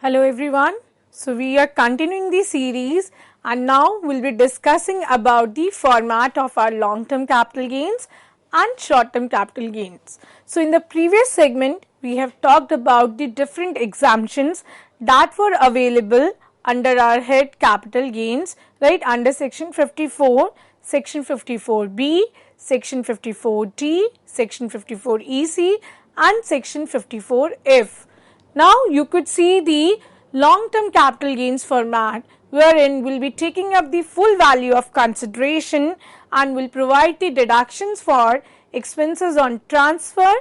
Hello everyone. So we are continuing the series and now we'll be discussing about the format of our long-term capital gains and short-term capital gains. So in the previous segment we have talked about the different exemptions that were available under our head capital gains, right, under section 54, section 54B, section 54D, section 54EC and section 54F. Now you could see the long-term capital gains format wherein we'll be taking up the full value of consideration and will provide the deductions for expenses on transfer,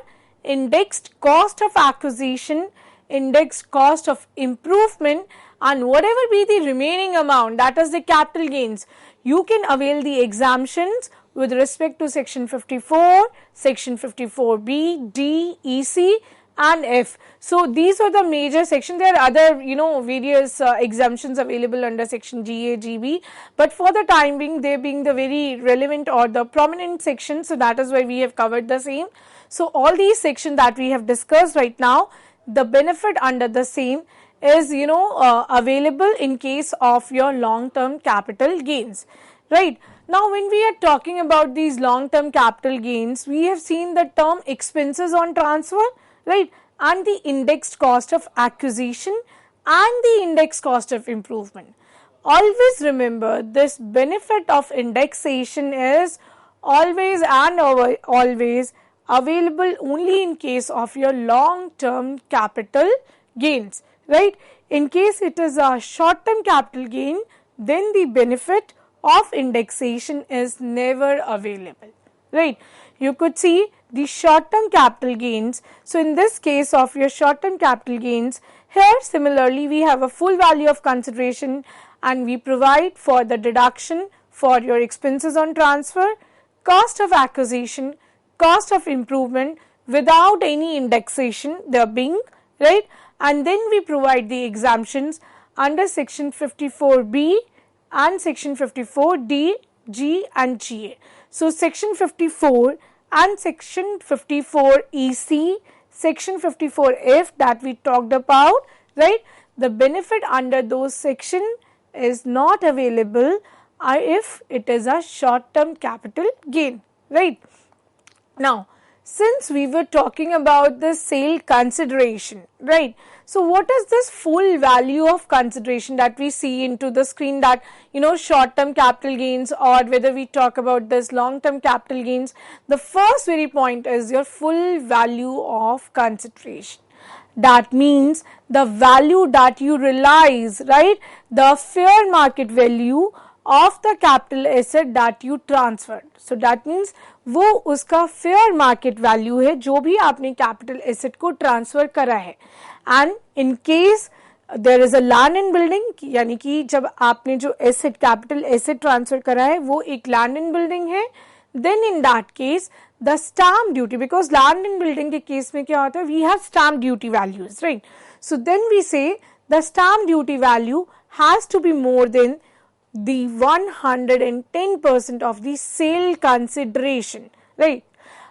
indexed cost of acquisition, indexed cost of improvement and whatever be the remaining amount, that is the capital gains, you can avail the exemptions with respect to section 54, section 54B, D, EC and F. So these are the major sections. There are other various exemptions available under section GA, GB, but for the time being they being the very relevant or the prominent sections, so that is why we have covered the same. So all these sections that we have discussed right now, the benefit under the same is available in case of your long term capital gains, right. Now when we are talking about these long term capital gains, we have seen the term expenses on transfer, right, and the indexed cost of acquisition and the indexed cost of improvement. Always remember, this benefit of indexation is always and always available only in case of your long term capital gains, right. In case it is a short term capital gain, then the benefit of indexation is never available, right. You could see the short term capital gains. So in this case of your short term capital gains, here similarly we have a full value of consideration and we provide for the deduction for your expenses on transfer, cost of acquisition, cost of improvement without any indexation there being, right, and then we provide the exemptions under section 54B and section 54D, G and GA. So section 54 and section 54 EC, section 54F that we talked about, right, the benefit under those section is not available if it is a short term capital gain, right. Now since we were talking about the sale consideration, right, so what is this full value of consideration that we see into the screen, that short term capital gains or whether we talk about this long term capital gains, the first very point is your full value of consideration. That means the value that you realize, right, the fair market value of the capital asset that you transferred. So that means वो उसका fair market value है जो भी आपने capital asset को transfer करा है. And in case there is a land and building, यानी कि जब आपने जो asset capital asset transfer करा है वो एक land and building है, then in that case the stamp duty, because land and building के case में क्या होता है, we have stamp duty values, right. So then we say the stamp duty value has to be more than the 110% of the sale consideration, right.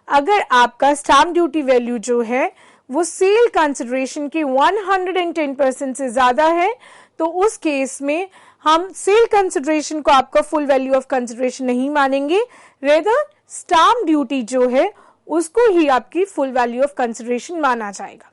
अगर आपका stamp duty value जो है वो sale consideration के 110% से ज़्यादा है, तो उस केस में हम sale consideration को आपका full value of consideration नहीं मानेंगे, rather stamp duty जो है उसको ही आपकी full value of consideration माना जाएगा.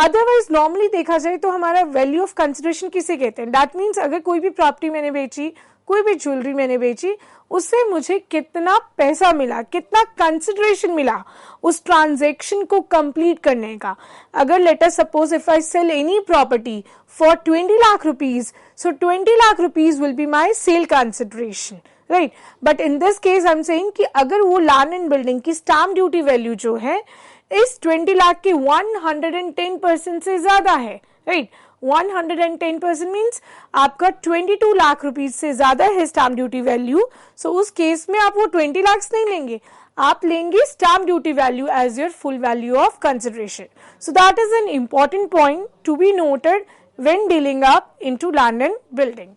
अदरवाइज नॉर्मली देखा जाए तो हमारा वैल्यू ऑफ कंसिडरेशन किसे कहते हैं, दैट मीन्स अगर कोई भी प्रॉपर्टी मैंने बेची, कोई भी ज्वेलरी मैंने बेची, उससे मुझे कितना पैसा मिला, कितना कंसिडरेशन मिला उस ट्रांजैक्शन को कंप्लीट करने का. अगर let us suppose if I sell any property for 20 lakh rupees, so 20 lakh rupees will be my sale consideration, right. But in this case I am saying कि अगर वो लैंड एंड बिल्डिंग की स्टैम्प ड्यूटी वैल्यू जो है इस 20 लाख के 110% से ज्यादा है, राइट. 110% मीन्स आपका 22 लाख रुपीज से ज्यादा है स्टैम्प ड्यूटी वैल्यू. सो उस केस में आप वो 20 लाख नहीं लेंगे, आप लेंगे stamp duty value as your full value of consideration. So that is an important point to be noted when dealing up into land and building.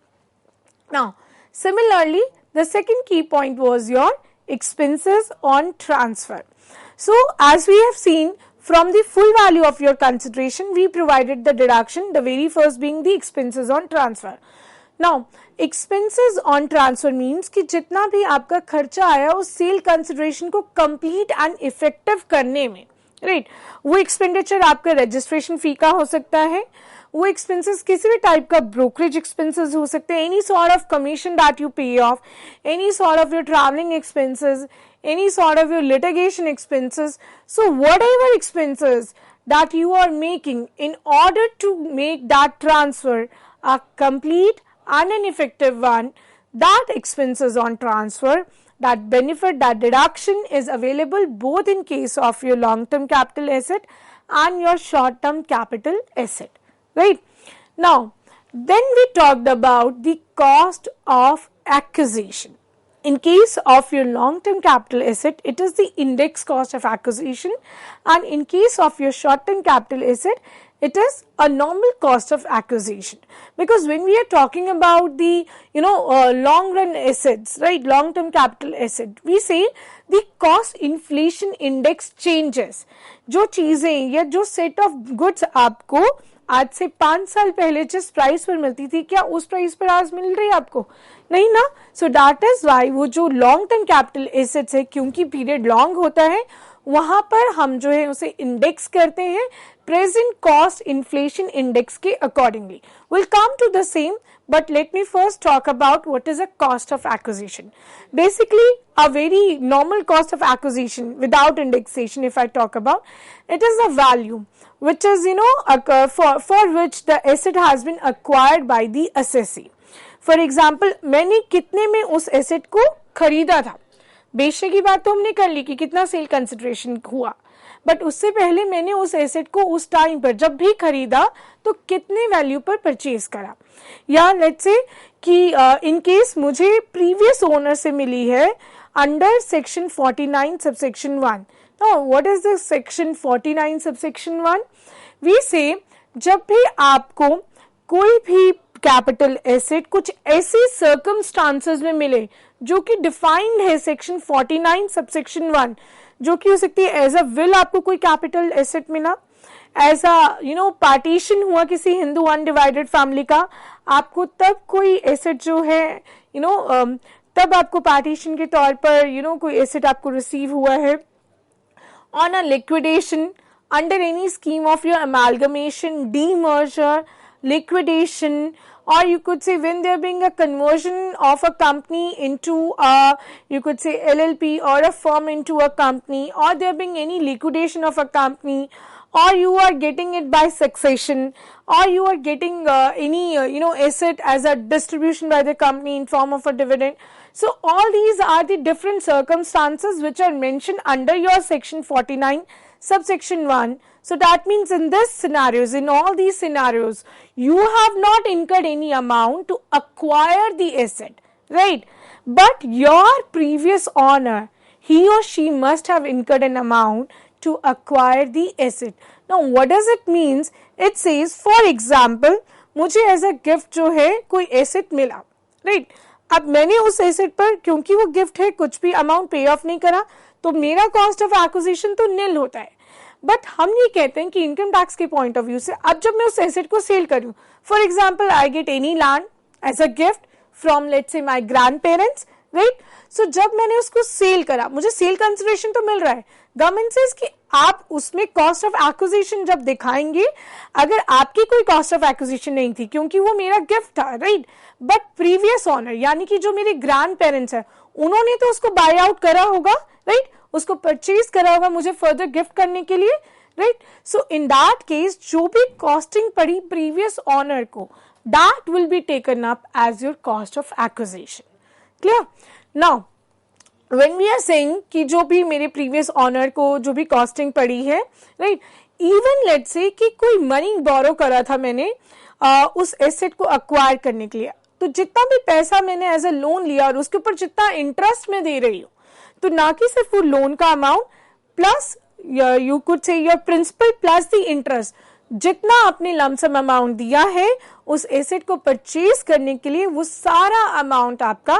Now similarly the second key point was your expenses on transfer. So as we have seen from the full value of your consideration we provided the deduction, the very first being the expenses on transfer. Now expenses on transfer means कि जितना भी आपका खर्चा आया उस sale consideration को complete and effective करने में, राइट, वो एक्सपेंडिचर आपका रजिस्ट्रेशन फी का हो सकता है, वो एक्सपेंसेस किसी भी टाइप का ब्रोकरेज एक्सपेंसेस हो सकते हैं, any sort of commission that you pay off, any sort of your travelling expenses, any sort of your litigation expenses. So whatever expenses that you are making in order to make that transfer a complete and an effective one, that expenses on transfer, that benefit, that deduction is available both in case of your long-term capital asset and your short-term capital asset, right? Now then we talked about the cost of acquisition. In case of your long-term capital asset, it is the index cost of acquisition, and in case of your short-term capital asset, it is a normal cost of acquisition. Because when we are talking about the long-run assets, right, long-term capital asset, we say the cost inflation index changes. जो चीजें या जो set of goods आपको आज से 5 साल पहले जिस प्राइस पर मिलती थी, क्या उस प्राइस पर आज मिल रही है आपको? नहीं ना. सो दैट इज वाई वो जो लॉन्ग टर्म कैपिटल एसेट्स है, क्योंकि पीरियड लॉन्ग होता है, वहां पर हम जो है उसे इंडेक्स करते हैं प्रेजेंट कॉस्ट इन्फ्लेशन इंडेक्स के accordingly. Will come to the same, but let me first talk about what is a cost of acquisition. Basically a very normal cost of acquisition without indexation, if I talk about, it is a value which is for which the asset has been acquired by the assessee. For example, मैंने कितने में उस asset को खरीदा था, बेचने की बात तो हमने कर ली कि कितना सेल कंसिडरेशन हुआ, बट उससे पहले मैंने उस एसेट को उस टाइम पर जब भी खरीदा तो कितने वैल्यू पर परचेज करा. या लेट्स से कि इन केस मुझे प्रीवियस ओनर से मिली है under section 49 subsection 1. Now what is this section 49 subsection 1? We say जब भी आपको कोई भी कैपिटल एसेट कुछ ऐसी सर्कमस्टांसेस में मिले जो कि डिफाइंड है सेक्शन 49 सबसेक्शन 1, जो कि हो सकती है एज अ विल आपको कोई कैपिटल एसेट मिला, एज अ पार्टीशन हुआ किसी हिंदू अनडिवाइडेड फैमिली का, आपको तब कोई एसेट जो है तब आपको पार्टीशन के तौर पर कोई एसेट आपको रिसीव हुआ है on a liquidation under any scheme of your amalgamation, demerger, liquidation, or you could say when there being a conversion of a company into you could say LLP or a firm into a company, or there being any liquidation of a company, or you are getting it by succession, or you are getting any asset as a distribution by the company in form of a dividend. So all these are the different circumstances which are mentioned under your section 49 subsection 1. So that means in this scenarios, in all these scenarios, you have not incurred any amount to acquire the asset, right? But your previous owner, he or she must have incurred an amount to acquire the asset. Now what does it means? It says for example, मुझे as a gift जो है कोई asset मिला, right? अब मैंने उस asset पर क्योंकि वो gift है कुछ भी amount pay off नहीं करा, तो मेरा cost of acquisition तो nil होता है. बट हम ये कहते हैं कि इनकम टैक्स के पॉइंट ऑफ व्यू से अब जब मैं उस एसेट को सेल करूं, for example I get any land as a gift from let's say my grandparents, right? So जब मैंने उसको सेल करा, मुझे सेल कंसिडरेशन तो मिल रहा है. गवर्नमेंट सेज कि आप उसमें कॉस्ट ऑफ एक्विजिशन जब दिखाएंगे, अगर आपकी कोई कॉस्ट ऑफ एक्विजिशन नहीं थी क्योंकि वो मेरा गिफ्ट था, राइट, बट प्रीवियस ओनर यानी कि जो मेरे ग्रैंड पेरेंट्स है उन्होंने तो उसको बाय आउट करा होगा, राइट, उसको परचेज करा होगा मुझे फर्दर गिफ्ट करने के लिए, right. So in that case जो भी कॉस्टिंग पड़ी प्रीवियस ओनर को, that will be taken up as your cost of acquisition. Clear? Now when we are saying कि जो भी मेरे प्रीवियस ओनर को जो भी कॉस्टिंग पड़ी है, राइट, इवन लेट्स से कि कोई मनी बोरो करा था मैंने उस एसेट को अक्वायर करने के लिए, तो जितना भी पैसा मैंने एज अ लोन लिया और उसके ऊपर जितना इंटरेस्ट मैं दे रही हूँ, तो ना कि सिर्फ वो लोन का amount plus you could say your principal plus the interest, जितना आपने लमसम अमाउंट दिया है उस एसेट को परचेज करने के लिए, वो सारा अमाउंट आपका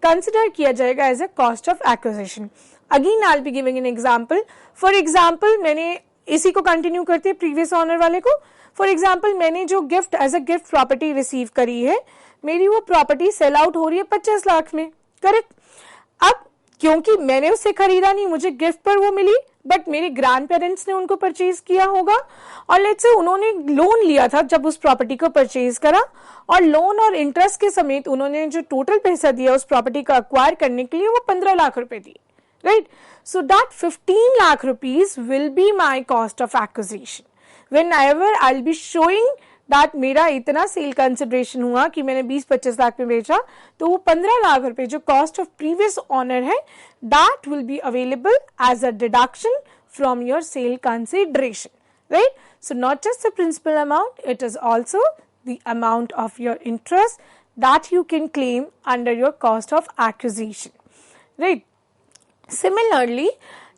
कंसिडर किया जाएगा as a cost of acquisition. Again I will be giving an example. For example मैंने इसी को कंटिन्यू करते हैं प्रीवियस ऑनर वाले को। फॉर एग्जाम्पल, मैंने जो gift as a gift property receive करी है, मेरी वो प्रॉपर्टी सेल आउट हो रही है 50 लाख में, करेक्ट। अब क्योंकि मैंने उससे खरीदा नहीं, मुझे गिफ्ट पर वो मिली, बट मेरे ग्रैंड पेरेंट्स ने उनको परचेज किया होगा, और लेट्स से उन्होंने लोन लिया था जब उस प्रॉपर्टी को परचेज करा, और लोन और इंटरेस्ट के समेत उन्होंने जो टोटल पैसा दिया उस प्रॉपर्टी को अक्वायर करने के लिए वो 15 लाख रुपए दिए, right. So that 15 lakh rupees will be my cost of acquisition. Whenever I'll be showing that मेरा इतना सेल कंसिडरेशन हुआ कि मैंने 20-25 लाख में बेचा, तो वो 15 लाख रुपए जो कॉस्ट ऑफ प्रीवियस ऑनर है, that will be available as a deduction from your sale consideration, right? So not just the principal amount, it is also the amount of your interest that you can claim under your cost of acquisition, right? Similarly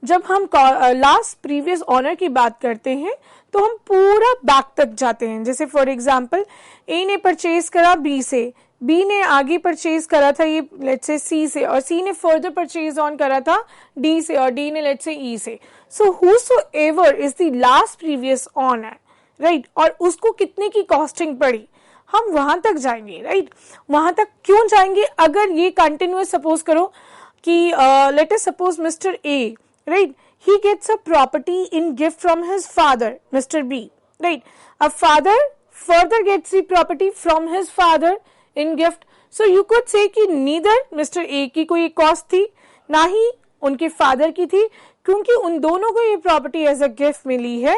जब हम last previous honour की बात करते हैं तो हम पूरा back तक जाते हैं। जैसे फॉर एग्जांपल, ए ने परचेज करा बी से, बी ने आगे परचेज करा था ये लेट्स से सी से, और सी ने फर्दर परचेज ऑन करा था डी से, और डी ने लेट्स से ई से। So whosoever is the last previous owner, right, और उसको कितने की कॉस्टिंग पड़ी, हम वहां तक जाएंगे, राइट। वहां तक क्यों जाएंगे? अगर ये कंटिन्यूअस सपोज करो कि let us suppose Mr. A, right, he gets a property in gift from his father, Mr. B, right. A father further gets the property from his father in gift. So you could say कि neither Mr. A की कोई cost थी, ना ही उनके father की थी, क्योंकि उन दोनों को ये प्रॉपर्टी एज अ गिफ्ट मिली है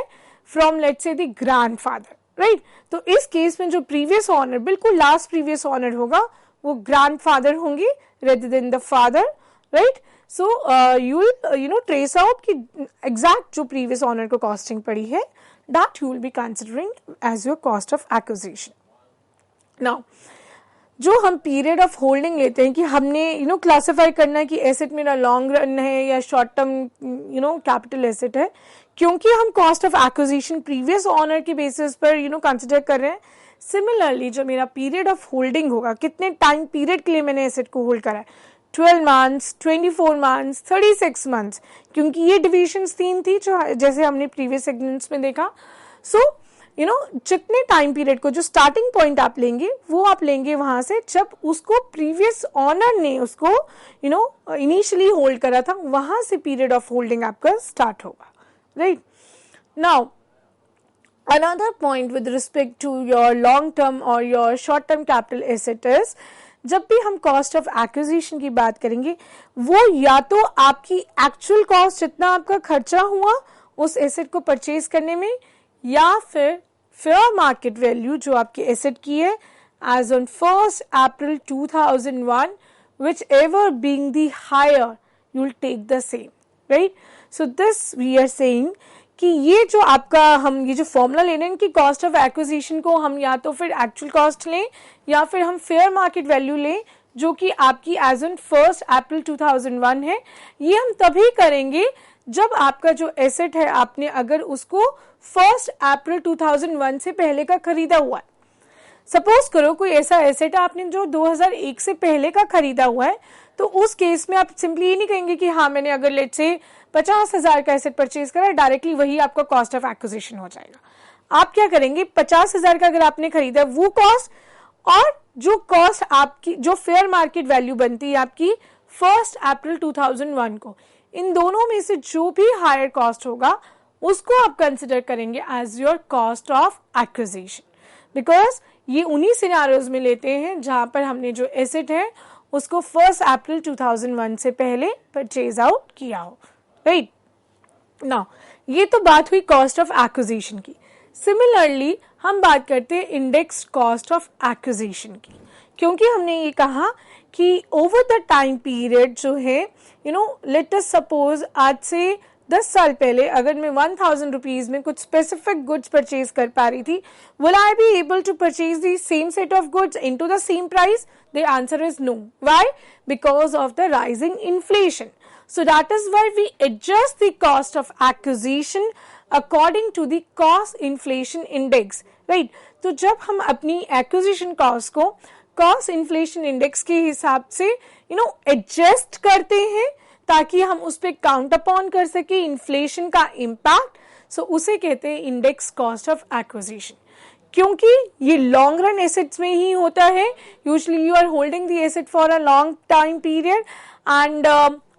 from let's say the grandfather, right. तो इस केस में जो प्रीवियस ऑनर, बिल्कुल लास्ट प्रीवियस ऑनर होगा, वो ग्रैंडफादर होंगे rather than the father, right. So you will trace out कि एग्जैक्ट जो प्रीवियस ऑनर को कॉस्टिंग पड़ी है, that you will be considering as your cost of acquisition. Now जो हम पीरियड ऑफ होल्डिंग लेते हैं कि हमने क्लासिफाई करना है कि एसेट मेरा लॉन्ग रन है या शॉर्ट टर्म कैपिटल एसेट है, क्योंकि हम cost of acquisition previous owner के बेसिस पर कंसिडर कर रहे हैं। सिमिलरली जो मेरा पीरियड ऑफ होल्डिंग होगा, कितने टाइम पीरियड के लिए मैंने एसेट को होल्ड करा है, 12 months, 24 months, 36 months, क्योंकि ये डिविजन्स 3 थी जो जैसे हमने प्रीवियस सेगमेंट्स में देखा। सो जितने टाइम पीरियड को जो स्टार्टिंग पॉइंट आप लेंगे वो आप लेंगे वहां से जब उसको प्रीवियस ऑनर ने उसको इनिशियली होल्ड करा था, वहां से पीरियड ऑफ होल्डिंग आपका स्टार्ट होगा, right. Now another point with respect to your long term or your short term capital asset is, जब भी हम कॉस्ट ऑफ एक्विजिशन की बात करेंगे, वो या तो आपकी एक्चुअल कॉस्ट जितना आपका खर्चा हुआ उस एसेट को परचेज करने में, या फिर फेयर मार्केट वैल्यू जो आपके एसेट की है as on 1st April 2001, whichever being the higher you will take the same, right. So this we are saying कि ये जो आपका हम ये जो फॉर्मूला ले रहे हैं कि कॉस्ट ऑफ एक्विजिशन को हम या तो फिर एक्चुअल कॉस्ट लें या फिर हम फेयर मार्केट वैल्यू लें जो कि आपकी एज ऑन 1st April 2001 है, ये हम तभी करेंगे जब आपका जो एसेट है आपने अगर उसको 1st April 2001 से पहले का खरीदा हुआ है। सपोज करो कोई ऐसा एसेट है आपने जो 2001 से पहले का खरीदा हुआ है, तो उस केस में आप सिंपली ये नहीं कहेंगे कि हाँ मैंने अगर लेट से 50,000 का एसेट परचेज करा, डायरेक्टली वही आपका कॉस्ट ऑफ एक्विजिशन हो जाएगा। आप क्या करेंगे, 50,000 का अगर आपने खरीदा वो कॉस्ट, और जो कॉस्ट आपकी जो फेयर मार्केट वैल्यू बनती है आपकी 1st April 2001 को, इन दोनों में से जो भी हायर कॉस्ट होगा उसको आप कंसिडर करेंगे as your cost of acquisition, because ये उन्हीं सिनेरियोज में लेते हैं जहां पर हमने जो एसेट है उसको 1st April 2001 से पहले परचेज आउट किया हो, राइट। नाउ ये तो बात हुई कॉस्ट ऑफ एक्विजिशन की। सिमिलरली हम बात करते हैं इंडेक्स कॉस्ट ऑफ एक्विजिशन की, क्योंकि हमने ये कहा कि ओवर द टाइम पीरियड जो है लेट अस सपोज आज से 10 साल पहले अगर मैं 1000 रुपीज में कुछ स्पेसिफिक गुड्स परचेज कर पा रही थी, will I be able to purchase the same set of goods into the same price? The answer is no. Why? Because of the rising inflation. So that is why we adjust the cost of acquisition according to the cost inflation index, right? तो जब हम अपनी acquisition cost को cost inflation index के हिसाब से adjust करते हैं ताकि हम उस पर काउंट अपॉन कर सके इन्फ्लेशन का इम्पैक्ट, सो उसे कहते हैं इंडेक्स कॉस्ट ऑफ एक्विजिशन। क्योंकि ये लॉन्ग रन एसेट्स में ही होता है, usually you are holding the asset for a long time period and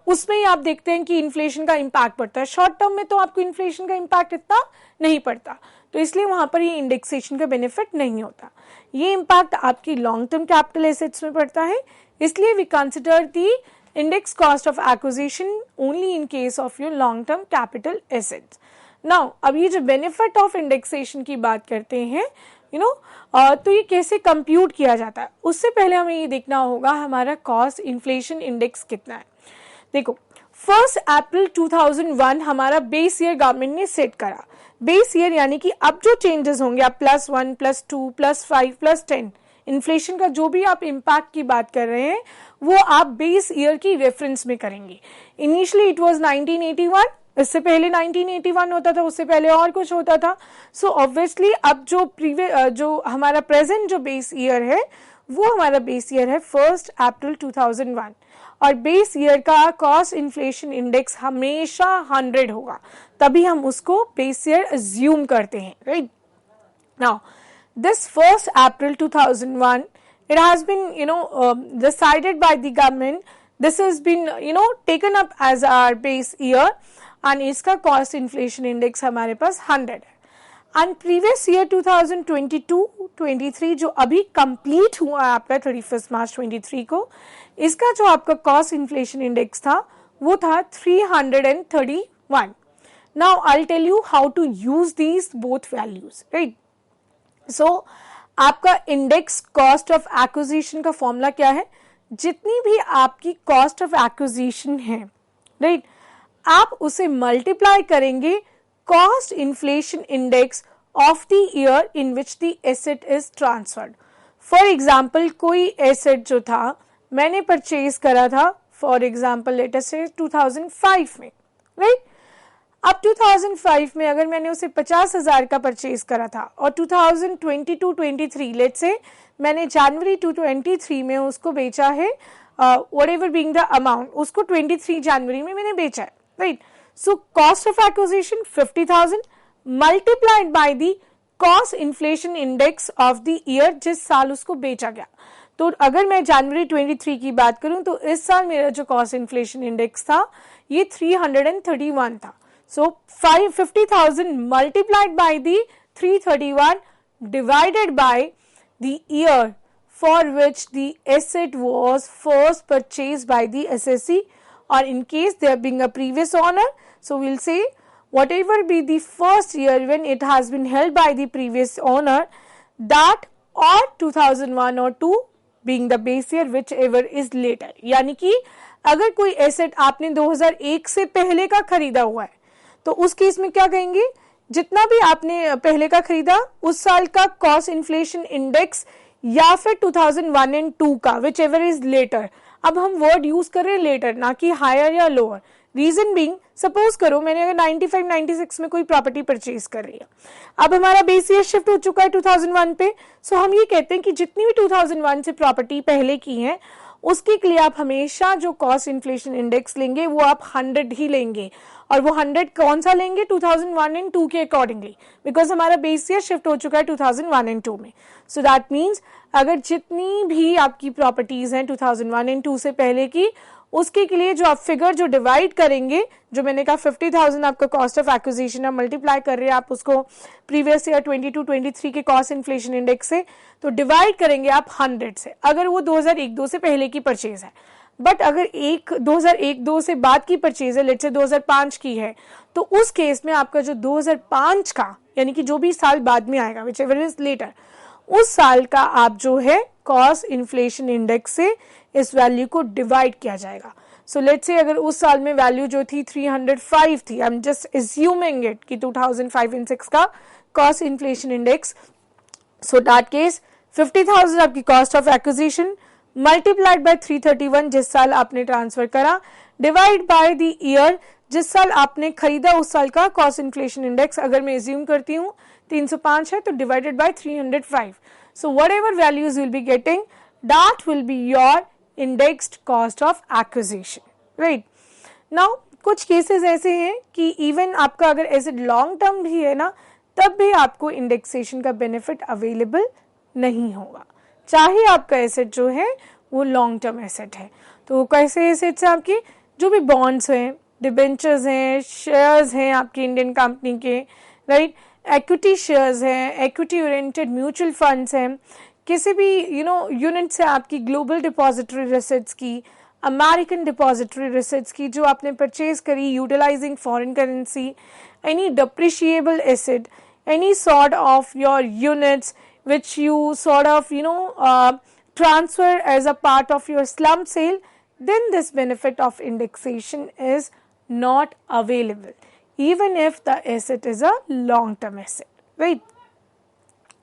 उसमें ही आप देखते हैं कि इन्फ्लेशन का इम्पैक्ट पड़ता है। शॉर्ट टर्म में तो आपको इन्फ्लेशन का इम्पैक्ट इतना नहीं पड़ता, तो इसलिए वहां पर ये इंडेक्सेशन का बेनिफिट नहीं होता। ये इम्पैक्ट आपकी लॉन्ग टर्म कैपिटल एसेट्स में पड़ता है, इसलिए we consider the index cost of acquisition only in case of your long term capital assets. Now अब ये जो बेनिफिट ऑफ इंडेक्सेशन की बात करते हैं तो ये कैसे कंप्यूट किया जाता है, उससे पहले हमें ये देखना होगा हमारा कॉस्ट इन्फ्लेशन इंडेक्स कितना है। देखो 1 अप्रैल 2001 हमारा बेस ईयर गवर्नमेंट ने सेट करा। बेस ईयर यानी कि अब जो चेंजेस होंगे, आप +1, +2, +5, +10 इन्फ्लेशन का जो भी आप इम्पैक्ट की बात कर रहे हैं वो आप बेस ईयर की रेफरेंस में करेंगे। इनिशियली इट वाज 1981, इससे पहले 1981 होता था, उससे पहले और कुछ होता था। सो ऑब्वियसली अब जो हमारा प्रेजेंट जो बेस ईयर है वो हमारा बेस ईयर है 1 अप्रैल 2001 और बेस ईयर का कॉस्ट इन्फ्लेशन इंडेक्स हमेशा 100 होगा, तभी हम उसको बेस ईयर अज्यूम करते हैं, right. Now this 1st April 2001 it has been decided by the government, this has been taken up as our base year and इसका cost inflation index हमारे पास 100 है। and previous year 2022-23 जो अभी complete हुआ है आपका 31 मार्च 23 को, इसका जो आपका cost inflation index था वो था 331। now I'll tell you how to use these both values, right। सो आपका इंडेक्स कॉस्ट ऑफ एक्विजिशन का फॉर्मूला क्या है, जितनी भी आपकी कॉस्ट ऑफ एक्विजिशन है, राइट, आप उसे मल्टीप्लाई करेंगे cost inflation index of the year in which the asset is transferred. For example कोई एसेट जो था मैंने परचेज करा था, फॉर एग्जाम्पल लेट अस से 2005 में, राइट। अब 2005 में अगर मैंने उसे 50,000 का परचेज करा था और 2022-23 लेट से मैंने जनवरी 2023 में उसको बेचा है, व्हाटएवर बीइंग द अमाउंट, उसको 23 जनवरी में मैंने बेचा है, right. So cost of acquisition 50,000 multiplied by the cost inflation index of the year जिस साल उसको बेचा गया। तो अगर मैं जनवरी 23 की बात करूं तो इस साल मेरा जो कॉस्ट इन्फ्लेशन इंडेक्स था ये 331 था। So 50,000 multiplied by the 331 divided by the year for which the asset was first purchased by the assessee, or in case there being a previous owner, so we'll say whatever be the first year when it has been held by the previous owner, that or 2001 or 2 being the base year whichever is later। यानी कि अगर कोई asset आपने 2001 से पहले का खरीदा हुआ है तो उस केस में क्या कहेंगे, जितना भी आपने पहले का खरीदा उस साल का कॉस्ट इन्फ्लेशन इंडेक्स या फिर 2001 एंड 2 का विच एवर इज लेटर। अब हम वर्ड यूज कर रहे हैं लेटर, ना कि हायर या लोअर। रीजन बीइंग, सपोज करो मैंने अगर 95-96 में कोई प्रॉपर्टी परचेज कर रही है, अब हमारा बेस ईयर शिफ्ट हो चुका है 2001 पे, सो हम ये कहते हैं कि जितनी भी 2001 से प्रॉपर्टी पहले की है उसके लिए आप हमेशा जो कॉस्ट इन्फ्लेशन इंडेक्स लेंगे वो आप 100 ही लेंगे, और वो 100 कौन सा लेंगे, 2001 एंड 2 के अकॉर्डिंगली, बिकॉज हमारा बेस ईयर शिफ्ट हो चुका है 2001 एंड 2 में। सो दैट मीन्स अगर जितनी भी आपकी प्रॉपर्टीज हैं 2001 एंड 2 से पहले की, उसके के लिए जो आप फिगर जो डिवाइड करेंगे, जो मैंने कहा 50,000 आपका कॉस्ट ऑफ एक्विजिशन है, मल्टीप्लाई कर रहे हैं आप उसको प्रीवियस ईयर 22-23 के कॉस्ट इन्फ्लेशन इंडेक्स से, तो डिवाइड करेंगे आप 100 से, अगर वो 2001-2 से पहले की परचेज है। बट अगर 2001-2 से बाद की परचेज है, लेट्स से 2005 की है, तो उस केस में आपका जो 2005 का यानी कि जो भी साल बाद में आएगा विच एवर इज लेटर, उस साल का आप जो है कॉस्ट इन्फ्लेशन इंडेक्स से इस वैल्यू को डिवाइड किया जाएगा। सो लेट्स से अगर उस साल में वैल्यू जो थी 305 थी, I am just assuming it कि 2005 एंड 6 का cost inflation index, so that case 50,000 आपकी cost of acquisition multiplied by 331 जिस साल आपने ट्रांसफर करा, डिवाइड बाय द ईयर जिस साल आपने खरीदा उस साल का कॉस्ट इन्फ्लेशन इंडेक्स, अगर मैं एज्यूम करती हूँ 305 है तो divided by 305। So what ever values will be getting that will be your indexed cost of acquisition, right। now कुछ केसेस ऐसे हैं कि इवन आपका अगर एसेट लॉन्ग टर्म भी है ना, तब भी आपको इंडेक्सेशन का बेनिफिट अवेलेबल नहीं होगा, चाहे आपका एसेट जो है वो लॉन्ग टर्म एसेट है। तो कैसे एसेट्स हैं आपके, जो भी बॉन्ड्स हैं, डिबेंचर्स हैं, शेयर्स हैं आपके इंडियन कंपनी के, राइट, इक्विटी शेयर्स हैं, इक्विटी ओरिएंटेड म्यूचुअल फंड्स हैं, किसी भी यूनिट से आपकी ग्लोबल डिपॉजिटरी रिसिट्स की, अमेरिकन डिपॉजिटरी रिसिट्स की जो आपने परचेज करी utilising foreign currency, any depreciable asset, any sort of your units which you sort of transfer as a part of your slump sale, then this benefit of indexation is not available even if the asset is a long term asset, right?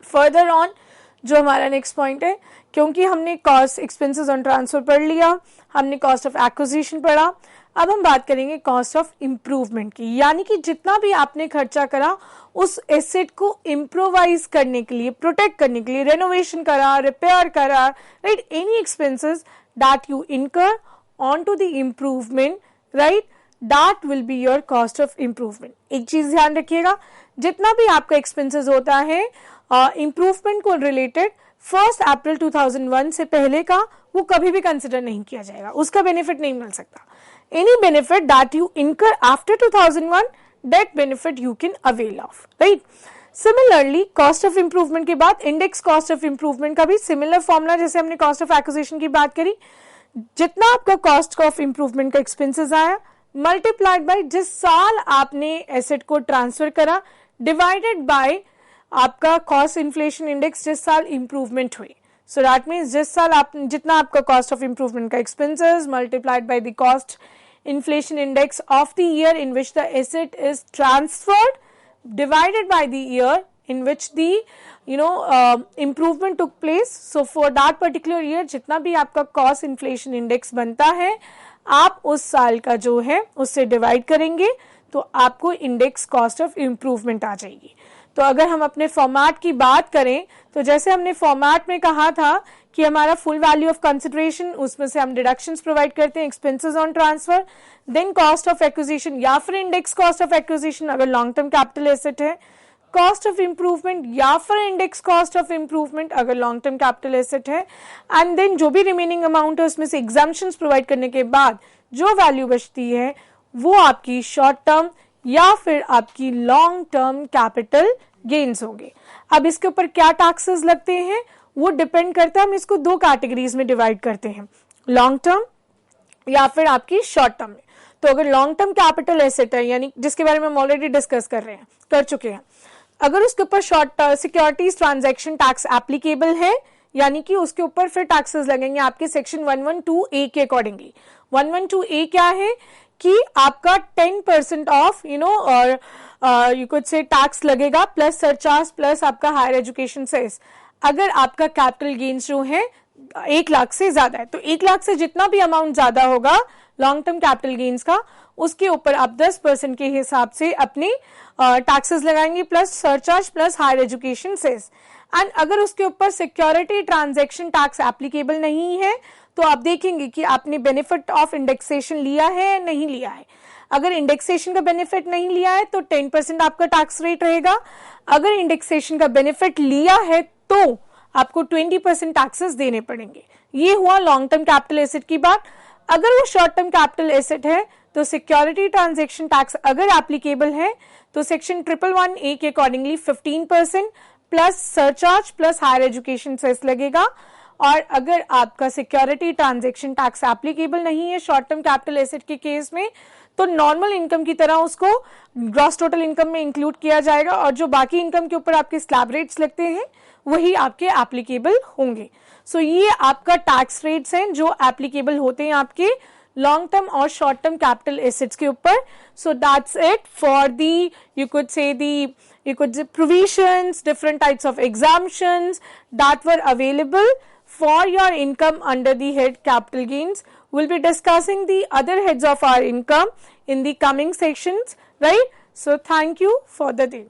Further on जो हमारा next point है, क्योंकि हमने cost expenses on transfer पढ़ लिया, हमने cost of acquisition पढ़ा, अब हम बात करेंगे कॉस्ट ऑफ इम्प्रूवमेंट की, यानी कि जितना भी आपने खर्चा करा उस एसेट को इम्प्रोवाइज करने के लिए, प्रोटेक्ट करने के लिए, रेनोवेशन करा, रिपेयर करा, right, any expenses that you incur on to the improvement, right, that will be your cost of improvement. एक चीज ध्यान रखिएगा, जितना भी आपका एक्सपेंसेस होता है इम्प्रूवमेंट को रिलेटेड 1 अप्रैल 2001 से पहले का, वो कभी भी कंसिडर नहीं किया जाएगा, उसका बेनिफिट नहीं मिल सकता। Any benefit that you incur after 2001, that benefit you can avail of, right? Similarly, cost of improvement के बाद index cost of improvement का भी similar formula जैसे हमने cost of acquisition की बात करी, जितना आपका cost of improvement का expenses आया multiplied by जिस साल आपने asset को transfer करा divided by आपका cost inflation index जिस साल improvement हुई। So that means जिस साल आप जितना आपका cost of improvement का expenses multiplied by the cost inflation index of the year in which the asset is transferred divided by the year in which the improvement took place. So for that particular year जितना भी आपका cost inflation index बनता है, आप उस साल का जो है उससे डिवाइड करेंगे तो आपको इंडेक्स कॉस्ट ऑफ इम्प्रूवमेंट आ जाएगी। तो अगर हम अपने फॉर्मेट की बात करें तो जैसे हमने फॉर्मेट में कहा था कि हमारा फुल वैल्यू ऑफ कंसिडरेशन, उसमें से हम डिडक्शंस प्रोवाइड करते हैं, expenses on transfer, then cost of acquisition या फिर इंडेक्स कॉस्ट ऑफ एक्विजिशन अगर लॉन्ग टर्म कैपिटल एसेट है, कॉस्ट ऑफ इम्प्रूवमेंट या फिर इंडेक्स कॉस्ट ऑफ इम्प्रूवमेंट अगर लॉन्ग टर्म कैपिटल एसेट है, एंड देन जो भी रिमेनिंग अमाउंट है उसमें से एग्जाम्पशंस प्रोवाइड करने के बाद जो वैल्यू बचती है वो आपकी शॉर्ट टर्म या फिर आपकी लॉन्ग टर्म कैपिटल गेन्स होंगे। अब इसके ऊपर क्या टैक्सेस लगते हैं वो डिपेंड करता है, हम इसको दो कैटेगरीज में डिवाइड करते हैं, लॉन्ग टर्म या फिर आपकी शॉर्ट टर्म में। तो अगर लॉन्ग टर्म कैपिटल एसेट है, यानी जिसके बारे में हम ऑलरेडी डिस्कस कर चुके हैं, अगर उसके ऊपर short securities transaction tax applicable है, यानी कि उसके ऊपर फिर टैक्सेस लगेंगे आपके सेक्शन 112A के अकॉर्डिंगली। 112A क्या है कि आपका 10% ऑफ और यू कुड से टैक्स लगेगा प्लस सरचार्ज प्लस आपका हायर एजुकेशन सेस, अगर आपका कैपिटल गेन्स जो है 1 लाख से ज्यादा है। तो 1 लाख से जितना भी अमाउंट ज्यादा होगा लॉन्ग टर्म कैपिटल गेन्स का, उसके ऊपर आप 10% के हिसाब से अपने टैक्सेस लगाएंगे plus surcharge plus higher education cess. And अगर उसके ऊपर सिक्योरिटी ट्रांजैक्शन टैक्स एप्लीकेबल नहीं है तो आप देखेंगे कि आपने बेनिफिट ऑफ इंडेक्सेशन लिया है या नहीं लिया है। अगर इंडेक्सेशन का बेनिफिट नहीं लिया है तो 10% आपका टैक्स रेट रहेगा, अगर इंडेक्सेशन का बेनिफिट लिया है तो आपको 20% टैक्सेस देने पड़ेंगे। ये हुआ लॉन्ग टर्म कैपिटल एसेट की बात। अगर वो शॉर्ट टर्म कैपिटल एसेट है तो सिक्योरिटी ट्रांजैक्शन टैक्स अगर एप्लीकेबल है तो सेक्शन 111A के accordingly 15% plus surcharge plus higher education cess लगेगा। और अगर आपका सिक्योरिटी ट्रांजैक्शन टैक्स एप्लीकेबल नहीं है शॉर्ट टर्म कैपिटल एसेट के केस में, तो नॉर्मल इनकम की तरह उसको ग्रॉस टोटल इनकम में इंक्लूड किया जाएगा और जो बाकी इनकम के ऊपर आपके स्लैब रेट्स लगते हैं वही आपके एप्लीकेबल होंगे। सो ये आपका टैक्स रेट्स हैं जो एप्लीकेबल होते हैं आपके लॉन्ग टर्म और शॉर्ट टर्म कैपिटल एसेट्स के ऊपर। So that's it for the you could say provisions, different types of exemptions that were available for your income under the head capital gains. We'll be discussing the other heads of our income in the coming sections, right? So thank you for the day.